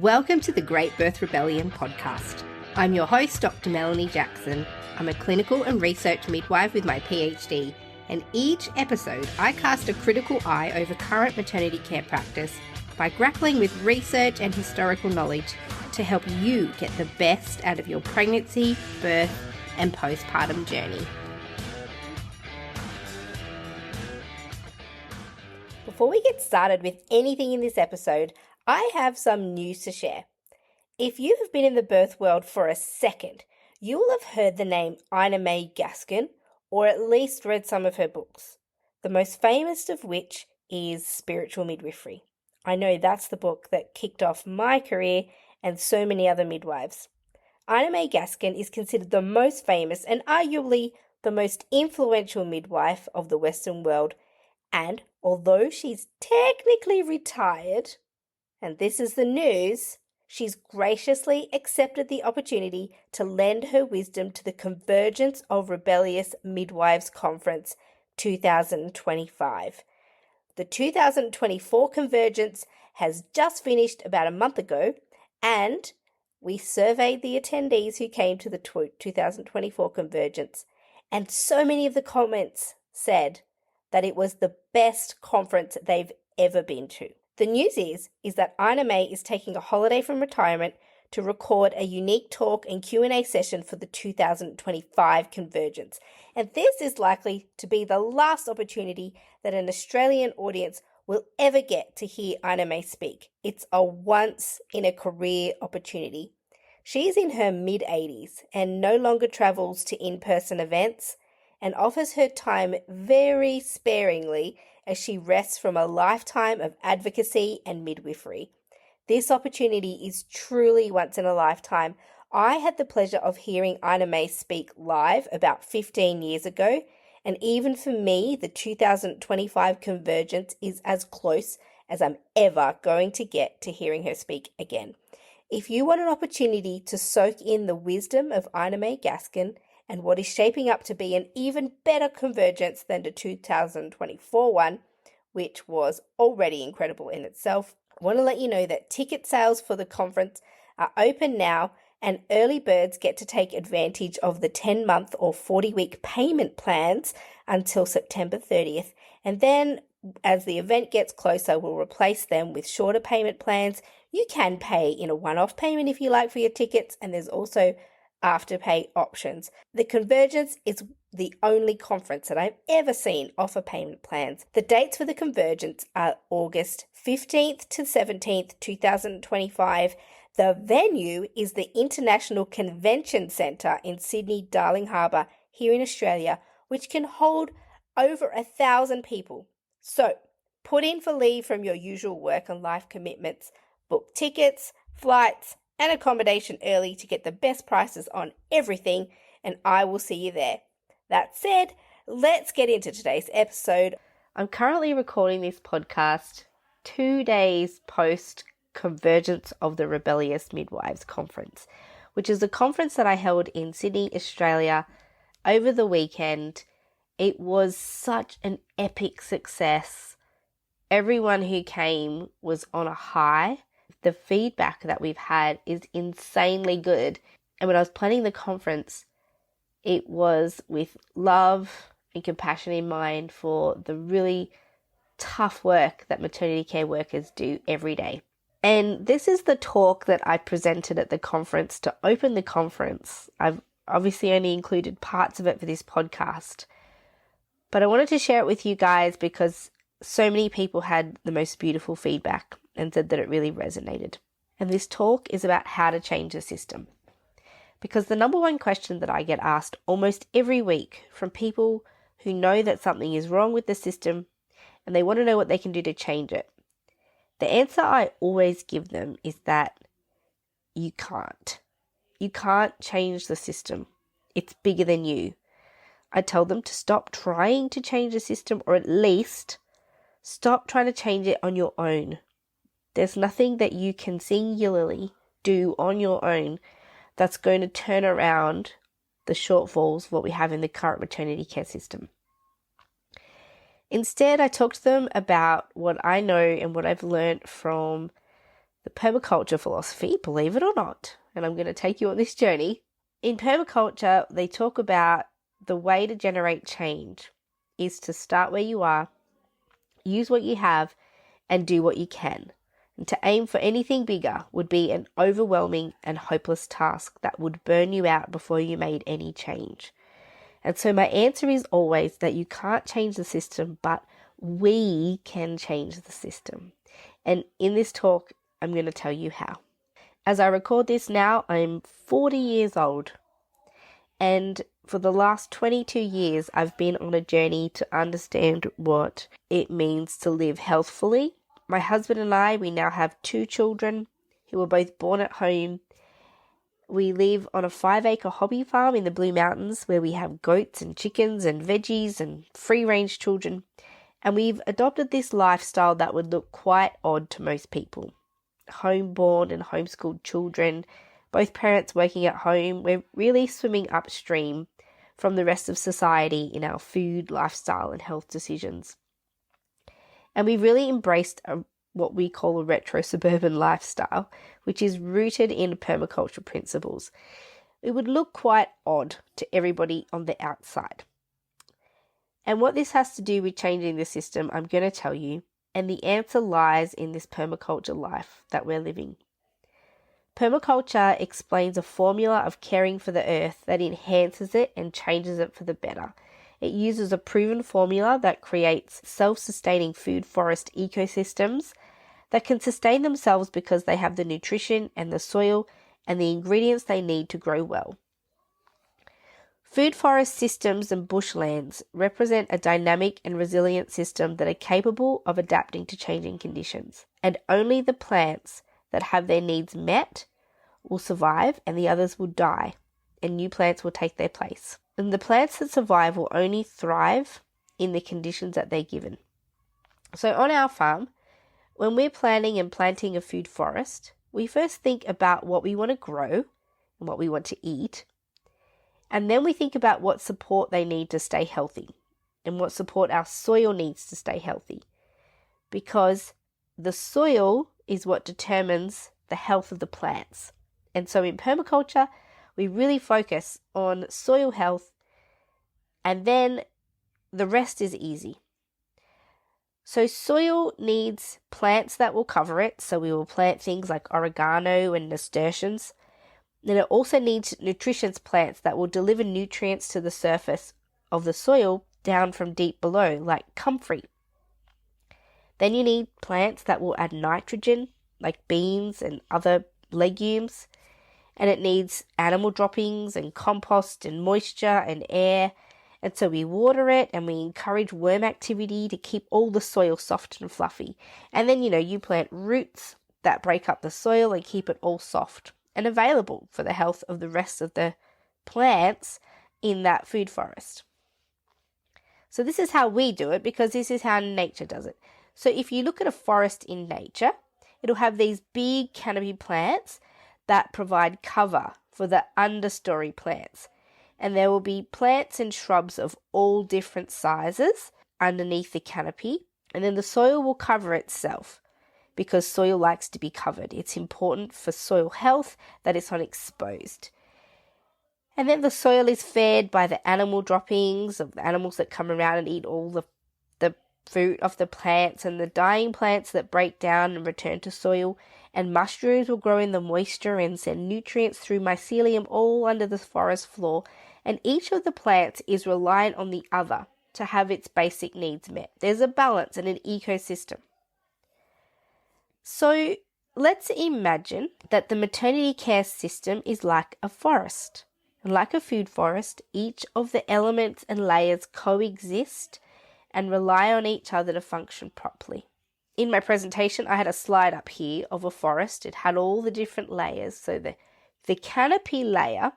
Welcome to the Great Birth Rebellion podcast. I'm your host, Dr. Melanie Jackson. I'm a clinical and research midwife with my PhD, and each episode I cast a critical eye over current maternity care practice by grappling with research and historical knowledge to help you get the best out of your pregnancy, birth, and postpartum journey. Before we get started with anything in this episode, I have some news to share. If you have been in the birth world for a second, you will have heard the name Ina May Gaskin, or at least read some of her books, the most famous of which is Spiritual Midwifery. I know that's the book that kicked off my career and so many other midwives. Ina May Gaskin is considered the most famous and arguably the most influential midwife of the Western world, and although she's technically retired, and this is the news, she's graciously accepted the opportunity to lend her wisdom to the Convergence of Rebellious Midwives Conference 2025. The 2024 Convergence has just finished about a month ago, and we surveyed the attendees who came to the 2024 Convergence, and so many of the comments said that it was the best conference they've ever been to. The news is that Ina May is taking a holiday from retirement to record a unique talk and Q&A session for the 2025 Convergence. And this is likely to be the last opportunity that an Australian audience will ever get to hear Ina May speak. It's a once-in-a-career opportunity. She's in her mid-80s and no longer travels to in-person events and offers her time very sparingly as she rests from a lifetime of advocacy and midwifery. This opportunity is truly once in a lifetime. I had the pleasure of hearing Ina May speak live about 15 years ago, and even for me, the 2025 Convergence is as close as I'm ever going to get to hearing her speak again. If you want an opportunity to soak in the wisdom of Ina May Gaskin and what is shaping up to be an even better Convergence than the 2024 one, which was already incredible in itself, I want to let you know that ticket sales for the conference are open now, and early birds get to take advantage of the 10-month or 40-week payment plans until September 30th. And then as the event gets closer, we'll replace them with shorter payment plans. You can pay in a one-off payment if you like for your tickets, and there's also afterpay options. The Convergence is the only conference that I've ever seen offer payment plans. The dates for the Convergence are August 15th to 17th, 2025. The venue is the International Convention Centre in Sydney, Darling Harbour, here in Australia, which can hold over 1,000 people. So, put in for leave from your usual work and life commitments, book tickets, flights, and accommodation early to get the best prices on everything, and I will see you there. That said, let's get into today's episode. I'm currently recording this podcast 2 days post Convergence of the Rebellious Midwives Conference, which is a conference that I held in Sydney, Australia over the weekend. It was such an epic success. Everyone who came was on a high. The feedback that we've had is insanely good. And when I was planning the conference, it was with love and compassion in mind for the really tough work that maternity care workers do every day. And this is the talk that I presented at the conference to open the conference. I've obviously only included parts of it for this podcast, but I wanted to share it with you guys because so many people had the most beautiful feedback and said that it really resonated. And this talk is about how to change the system. Because the number one question that I get asked almost every week from people who know that something is wrong with the system and they want to know what they can do to change it. The answer I always give them is that you can't. You can't change the system. It's bigger than you. I tell them to stop trying to change the system, or at least stop trying to change it on your own. There's nothing that you can singularly do on your own that's going to turn around the shortfalls of what we have in the current maternity care system. Instead, I talk to them about what I know and what I've learned from the permaculture philosophy, believe it or not, and I'm going to take you on this journey. In permaculture, they talk about the way to generate change is to start where you are, use what you have, and do what you can. And to aim for anything bigger would be an overwhelming and hopeless task that would burn you out before you made any change. And so my answer is always that you can't change the system, but we can change the system. And in this talk, I'm going to tell you how. As I record this now, I'm 40 years old. And for the last 22 years, I've been on a journey to understand what it means to live healthfully. My husband and I, we now have 2 children who were both born at home. We live on a 5-acre hobby farm in the Blue Mountains where we have goats and chickens and veggies and free-range children. And we've adopted this lifestyle that would look quite odd to most people. Homeborn and homeschooled children, both parents working at home. We're really swimming upstream from the rest of society in our food, lifestyle, and health decisions. And we've really embraced what we call a retro-suburban lifestyle, which is rooted in permaculture principles. It would look quite odd to everybody on the outside. And what this has to do with changing the system, I'm going to tell you, and the answer lies in this permaculture life that we're living. Permaculture explains a formula of caring for the earth that enhances it and changes it for the better. It uses a proven formula that creates self-sustaining food forest ecosystems that can sustain themselves because they have the nutrition and the soil and the ingredients they need to grow well. Food forest systems and bushlands represent a dynamic and resilient system that are capable of adapting to changing conditions, and only the plants that have their needs met will survive and the others will die, and new plants will take their place. And the plants that survive will only thrive in the conditions that they're given. So on our farm, when we're planning and planting a food forest, we first think about what we want to grow and what we want to eat. And then we think about what support they need to stay healthy and what support our soil needs to stay healthy. Because the soil is what determines the health of the plants. And so in permaculture, we really focus on soil health, and then the rest is easy. So soil needs plants that will cover it. So we will plant things like oregano and nasturtiums. Then it also needs nutritious plants that will deliver nutrients to the surface of the soil down from deep below, like comfrey. Then you need plants that will add nitrogen, like beans and other legumes. And it needs animal droppings and compost and moisture and air. And so we water it and we encourage worm activity to keep all the soil soft and fluffy. And then, you plant roots that break up the soil and keep it all soft and available for the health of the rest of the plants in that food forest. So this is how we do it, because this is how nature does it. So if you look at a forest in nature, it'll have these big canopy plants that provide cover for the understory plants. And there will be plants and shrubs of all different sizes underneath the canopy. And then the soil will cover itself because soil likes to be covered. It's important for soil health that it's not exposed. And then the soil is fed by the animal droppings of the animals that come around and eat all the fruit of the plants and the dying plants that break down and return to soil. And mushrooms will grow in the moisture and send nutrients through mycelium all under the forest floor. And each of the plants is reliant on the other to have its basic needs met. There's a balance and an ecosystem. So let's imagine that the maternity care system is like a forest. And like a food forest, each of the elements and layers coexist and rely on each other to function properly. In my presentation, I had a slide up here of a forest. It had all the different layers. So the canopy layer,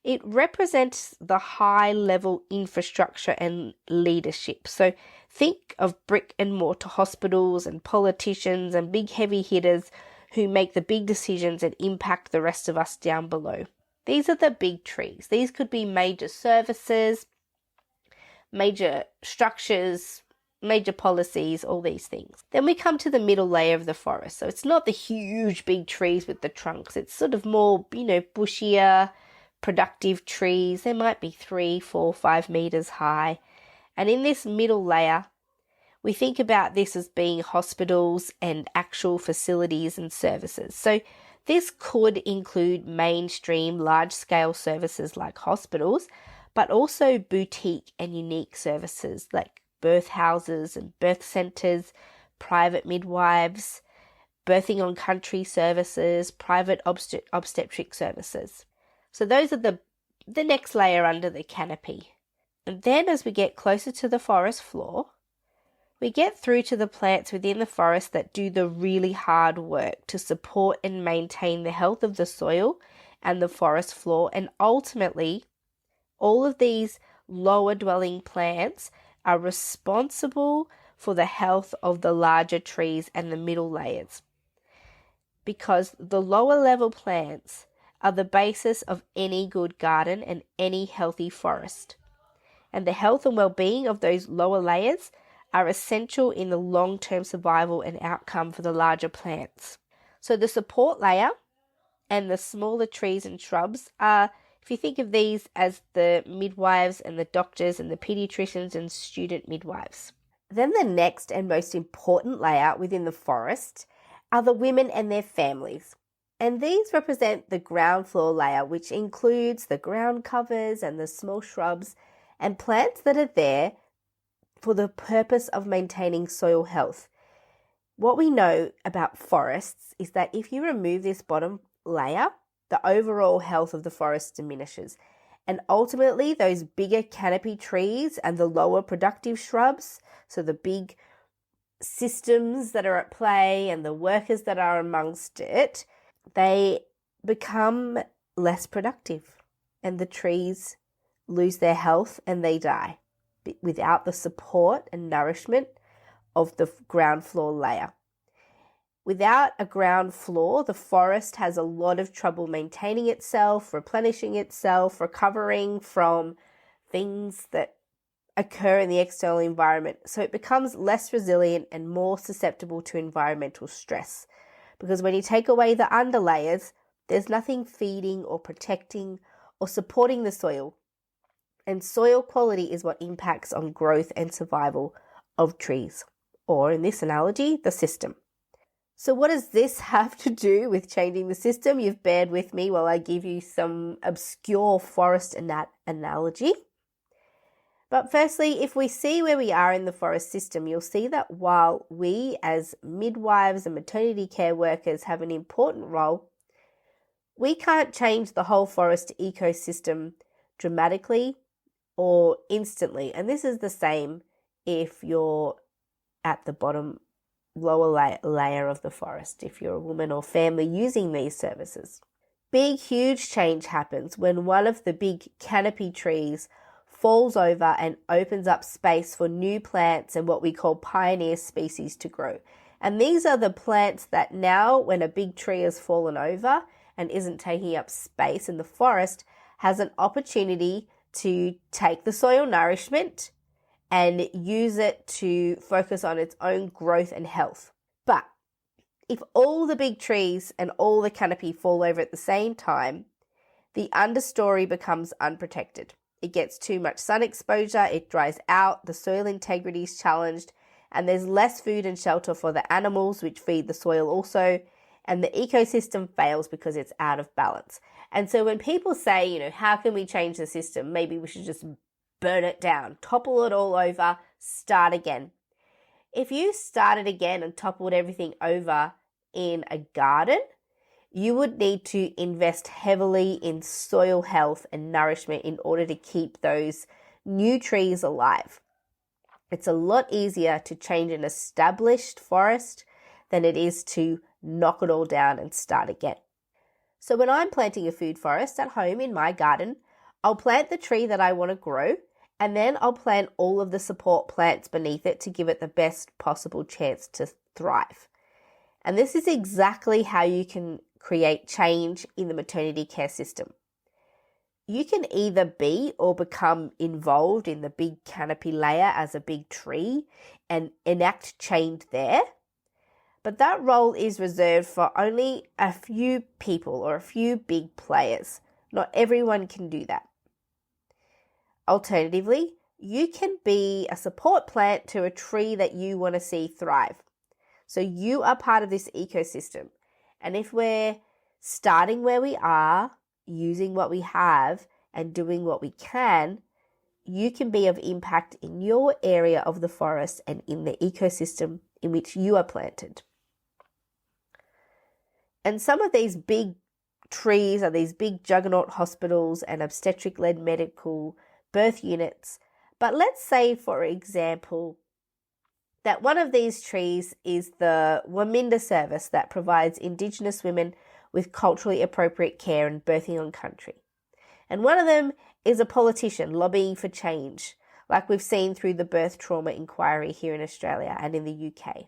it represents the high-level infrastructure and leadership. So think of brick and mortar hospitals and politicians and big heavy hitters who make the big decisions and impact the rest of us down below. These are the big trees. These could be major services, major structures, major policies, all these things. Then we come to the middle layer of the forest. So it's not the huge big trees with the trunks. It's sort of more, bushier, productive trees. They might be 3, 4, 5 meters high. And in this middle layer, we think about this as being hospitals and actual facilities and services. So this could include mainstream large-scale services like hospitals, but also boutique and unique services like birth houses and birth centres, private midwives, birthing on country services, private obstetric services. So those are the next layer under the canopy. And then as we get closer to the forest floor, we get through to the plants within the forest that do the really hard work to support and maintain the health of the soil and the forest floor. And ultimately, all of these lower dwelling plants are responsible for the health of the larger trees and the middle layers, because the lower level plants are the basis of any good garden and any healthy forest. And the health and well-being of those lower layers are essential in the long-term survival and outcome for the larger plants. So the support layer and the smaller trees and shrubs are, if you think of these as the midwives and the doctors and the pediatricians and student midwives. Then the next and most important layer within the forest are the women and their families. And these represent the ground floor layer, which includes the ground covers and the small shrubs and plants that are there for the purpose of maintaining soil health. What we know about forests is that if you remove this bottom layer, the overall health of the forest diminishes. And ultimately, those bigger canopy trees and the lower productive shrubs, so the big systems that are at play and the workers that are amongst it, they become less productive and the trees lose their health and they die without the support and nourishment of the ground floor layer. Without a ground floor, the forest has a lot of trouble maintaining itself, replenishing itself, recovering from things that occur in the external environment. So it becomes less resilient and more susceptible to environmental stress. Because when you take away the underlayers, there's nothing feeding or protecting or supporting the soil. And soil quality is what impacts on growth and survival of trees, or in this analogy, the system. So what does this have to do with changing the system? You've bared with me while I give you some obscure forest analogy. But firstly, if we see where we are in the forest system, you'll see that while we as midwives and maternity care workers have an important role, we can't change the whole forest ecosystem dramatically or instantly. And this is the same if you're at the bottom lower layer of the forest, if you're a woman or family using these services. Big, huge change happens when one of the big canopy trees falls over and opens up space for new plants and what we call pioneer species to grow. And these are the plants that now, when a big tree has fallen over and isn't taking up space in the forest, has an opportunity to take the soil nourishment and use it to focus on its own growth and health. But if all the big trees and all the canopy fall over at the same time, the understory becomes unprotected. It gets too much sun exposure, it dries out, the soil integrity is challenged, and there's less food and shelter for the animals which feed the soil also, and the ecosystem fails because it's out of balance. And so when people say, how can we change the system? Maybe we should just burn it down, topple it all over, start again. If you started again and toppled everything over in a garden, you would need to invest heavily in soil health and nourishment in order to keep those new trees alive. It's a lot easier to change an established forest than it is to knock it all down and start again. So when I'm planting a food forest at home in my garden, I'll plant the tree that I want to grow, and then I'll plant all of the support plants beneath it to give it the best possible chance to thrive. And this is exactly how you can create change in the maternity care system. You can either be or become involved in the big canopy layer as a big tree and enact change there. But that role is reserved for only a few people or a few big players. Not everyone can do that. Alternatively, you can be a support plant to a tree that you want to see thrive. So you are part of this ecosystem. And if we're starting where we are, using what we have, and doing what we can, you can be of impact in your area of the forest and in the ecosystem in which you are planted. And some of these big trees are these big juggernaut hospitals and obstetric-led medical birth units. But let's say, for example, that one of these trees is the Waminda service that provides Indigenous women with culturally appropriate care and birthing on country. And one of them is a politician lobbying for change, like we've seen through the birth trauma inquiry here in Australia and in the UK.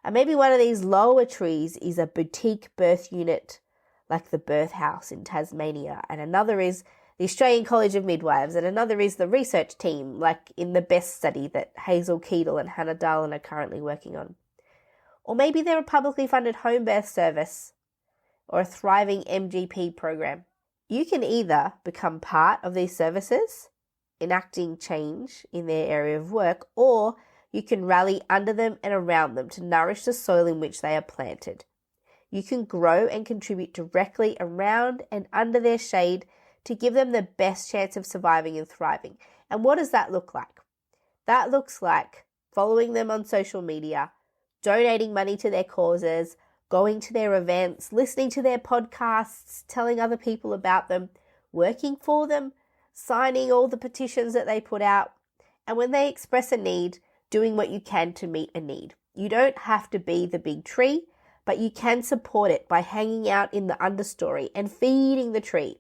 And maybe one of these lower trees is a boutique birth unit like the Birth House in Tasmania, and another is the Australian College of Midwives, and another is the research team like in the BEST study that Hazel Keedle and Hannah Darlin are currently working on. Or maybe they're a publicly funded home birth service or a thriving MGP program. You can either become part of these services, enacting change in their area of work, or you can rally under them and around them to nourish the soil in which they are planted. You can grow and contribute directly around and under their shade to give them the best chance of surviving and thriving. And what does that look like? That looks like following them on social media, donating money to their causes, going to their events, listening to their podcasts, telling other people about them, working for them, signing all the petitions that they put out, and when they express a need, doing what you can to meet a need. You don't have to be the big tree, but you can support it by hanging out in the understory and feeding the tree,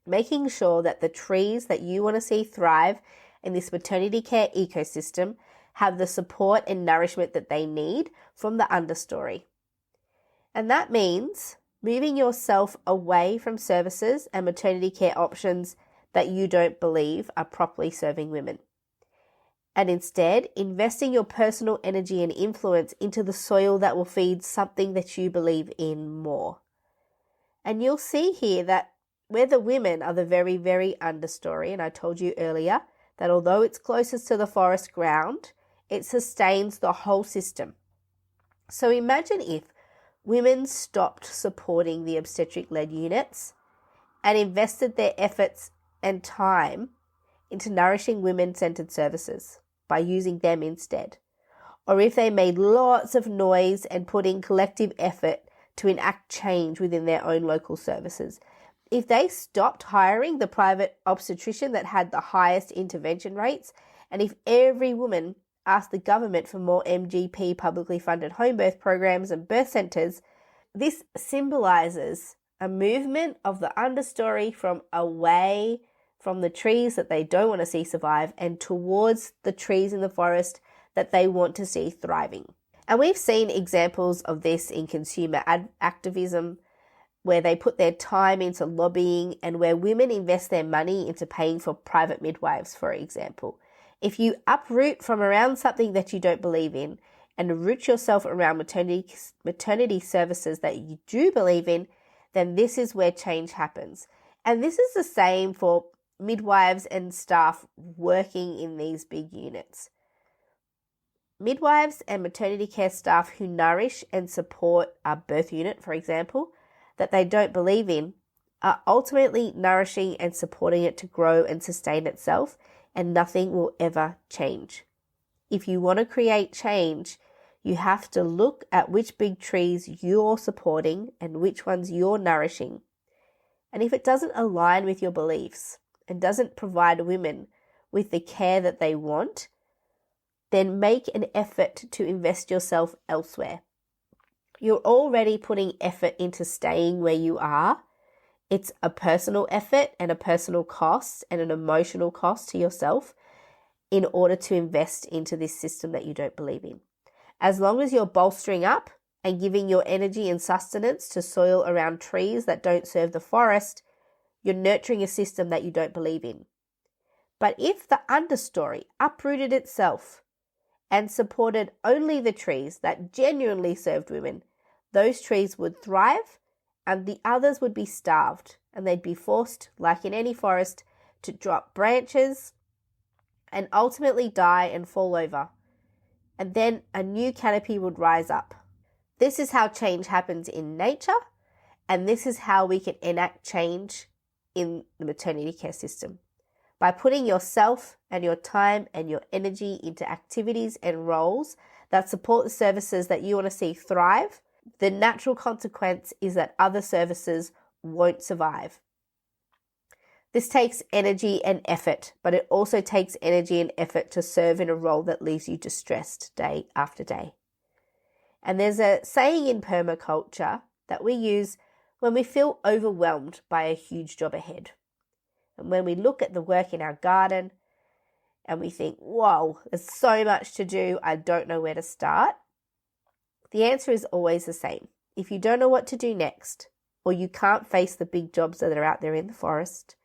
making sure that the trees that you want to see thrive in this maternity care ecosystem have the support and nourishment that they need from the understory. And that means moving yourself away from services and maternity care options that you don't believe are properly serving women. And instead, investing your personal energy and influence into the soil that will feed something that you believe in more. And you'll see here that where the women are the very, very understory, and I told you earlier that although it's closest to the forest ground, it sustains the whole system. So imagine if women stopped supporting the obstetric-led units and invested their efforts and time into nourishing women-centered services by using them instead. Or if they made lots of noise and put in collective effort to enact change within their own local services. If they stopped hiring the private obstetrician that had the highest intervention rates, and if every woman asked the government for more MGP publicly funded home birth programs and birth centres, this symbolises a movement of the understory from away from the trees that they don't want to see survive and towards the trees in the forest that they want to see thriving. And we've seen examples of this in consumer activism, where they put their time into lobbying and where women invest their money into paying for private midwives, for example. If you uproot from around something that you don't believe in and root yourself around maternity services that you do believe in, then this is where change happens. And this is the same for midwives and staff working in these big units. Midwives and maternity care staff who nourish and support a birth unit, for example, that they don't believe in, are ultimately nourishing and supporting it to grow and sustain itself, and nothing will ever change. If you want to create change, you have to look at which big trees you're supporting and which ones you're nourishing. And if it doesn't align with your beliefs and doesn't provide women with the care that they want, then make an effort to invest yourself elsewhere. You're already putting effort into staying where you are. It's a personal effort and a personal cost and an emotional cost to yourself in order to invest into this system that you don't believe in. As long as you're bolstering up and giving your energy and sustenance to soil around trees that don't serve the forest, you're nurturing a system that you don't believe in. But if the understory uprooted itself and supported only the trees that genuinely served women, those trees would thrive and the others would be starved, and they'd be forced, like in any forest, to drop branches and ultimately die and fall over. And then a new canopy would rise up. This is how change happens in nature, and this is how we can enact change in the maternity care system. By putting yourself and your time and your energy into activities and roles that support the services that you want to see thrive, the natural consequence is that other services won't survive. This takes energy and effort, but it also takes energy and effort to serve in a role that leaves you distressed day after day. And there's a saying in permaculture that we use when we feel overwhelmed by a huge job ahead. And when we look at the work in our garden and we think, whoa, there's so much to do, I don't know where to start. The answer is always the same. If you don't know what to do next, or you can't face the big jobs that are out there in the forest,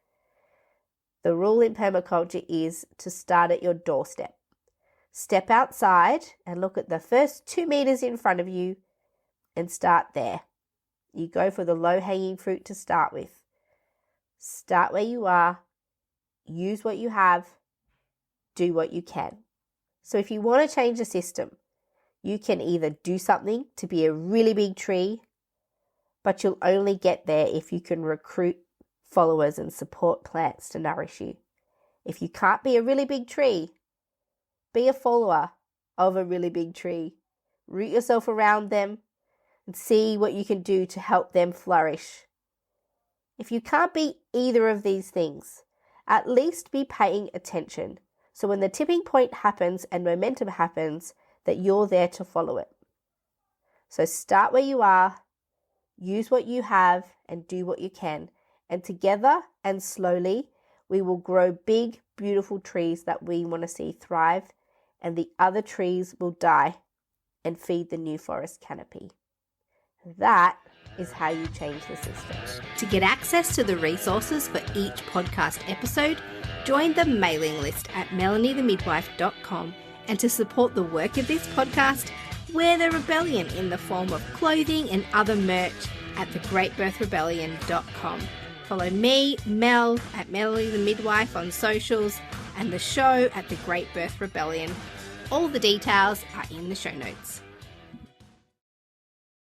the rule in permaculture is to start at your doorstep. Step outside and look at the first 2 meters in front of you and start there. You go for the low-hanging fruit to start with. Start where you are, use what you have, do what you can. So if you want to change the system, you can either do something to be a really big tree, but you'll only get there if you can recruit followers and support plants to nourish you. If you can't be a really big tree, be a follower of a really big tree. Root yourself around them and see what you can do to help them flourish. If you can't be either of these things, at least be paying attention. So when the tipping point happens and momentum happens, that you're there to follow it. So start where you are, use what you have, and do what you can. And together and slowly, we will grow big, beautiful trees that we want to see thrive, and the other trees will die and feed the new forest canopy. That is how you change the system. To get access to the resources for each podcast episode, join the mailing list at melaniethemidwife.com. And to support the work of this podcast, wear the rebellion in the form of clothing and other merch at thegreatbirthrebellion.com. Follow me, Mel, at Melanie the Midwife on socials, and the show at The Great Birth Rebellion. All the details are in the show notes.